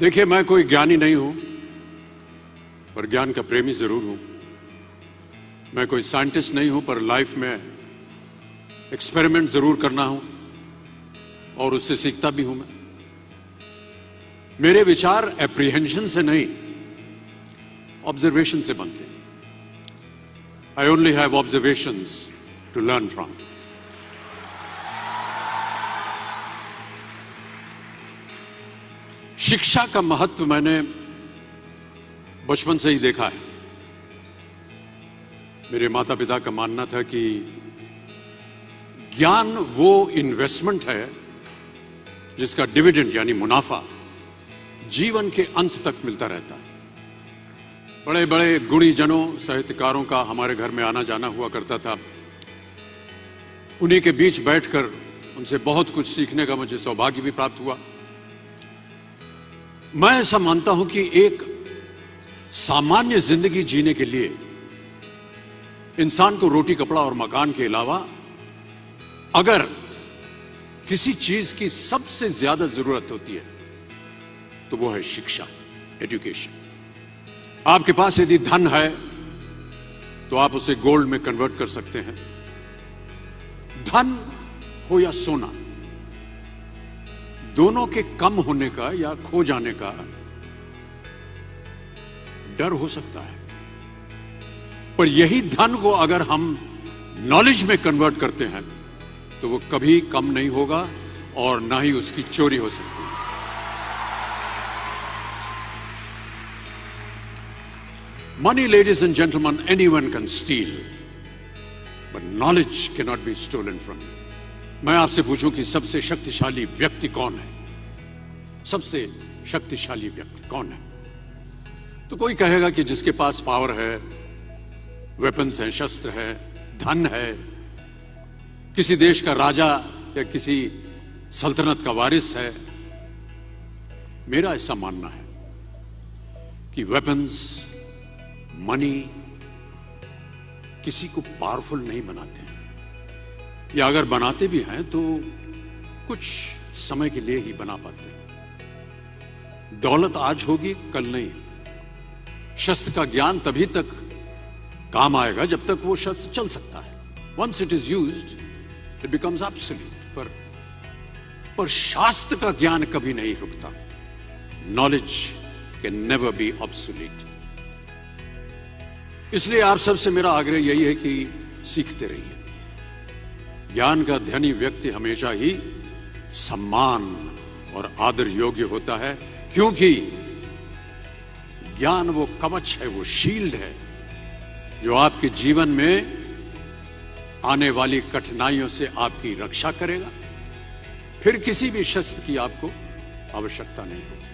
देखिए, मैं कोई ज्ञानी नहीं हूं, पर ज्ञान का प्रेमी जरूर हूं। मैं कोई साइंटिस्ट नहीं हूं, पर लाइफ में एक्सपेरिमेंट जरूर करना हूं और उससे सीखता भी हूं। मेरे विचार एप्रीहेंशन से नहीं, ऑब्जर्वेशन से बनते हैं। I only have observations to learn from. शिक्षा का महत्व मैंने बचपन से ही देखा है। मेरे माता पिता का मानना था कि ज्ञान वो इन्वेस्टमेंट है जिसका डिविडेंड यानी मुनाफा जीवन के अंत तक मिलता रहता है। बड़े बड़े गुणी जनों, साहित्यकारों का हमारे घर में आना जाना हुआ करता था। उन्हीं के बीच बैठकर उनसे बहुत कुछ सीखने का मुझे सौभाग्य भी प्राप्त हुआ। मैं ऐसा मानता हूं कि एक सामान्य जिंदगी जीने के लिए इंसान को रोटी, कपड़ा और मकान के अलावा अगर किसी चीज की सबसे ज्यादा जरूरत होती है तो वो है शिक्षा, एजुकेशन। आपके पास यदि धन है तो आप उसे गोल्ड में कन्वर्ट कर सकते हैं। धन हो या सोना, दोनों के कम होने का या खो जाने का डर हो सकता है, पर यही धन को अगर हम नॉलेज में कन्वर्ट करते हैं तो वो कभी कम नहीं होगा और ना ही उसकी चोरी हो सकती है। Money, ladies and gentlemen, anyone can steal, but knowledge cannot be stolen from you. मैं आपसे पूछूं कि सबसे शक्तिशाली व्यक्ति कौन है? सबसे शक्तिशाली व्यक्ति कौन है? तो कोई कहेगा कि जिसके पास पावर है, वेपन्स हैं, शस्त्र है, धन है, किसी देश का राजा या किसी सल्तनत का वारिस है। मेरा ऐसा मानना है कि वेपन्स, मनी किसी को पावरफुल नहीं बनाते, या अगर बनाते भी हैं तो कुछ समय के लिए ही बना पाते हैं। दौलत आज होगी, कल नहीं। शस्त्र का ज्ञान तभी तक काम आएगा जब तक वो शस्त्र चल सकता है। Once it is used it becomes absolute. पर शास्त्र का ज्ञान कभी नहीं रुकता। Knowledge can never be obsolete. इसलिए आप सबसे मेरा आग्रह यही है कि सीखते रहिए। ज्ञान का धनी व्यक्ति हमेशा ही सम्मान और आदर योग्य होता है, क्योंकि ज्ञान वो कवच है, वो शील्ड है जो आपके जीवन में आने वाली कठिनाइयों से आपकी रक्षा करेगा। फिर किसी भी शस्त्र की आपको आवश्यकता नहीं होगी।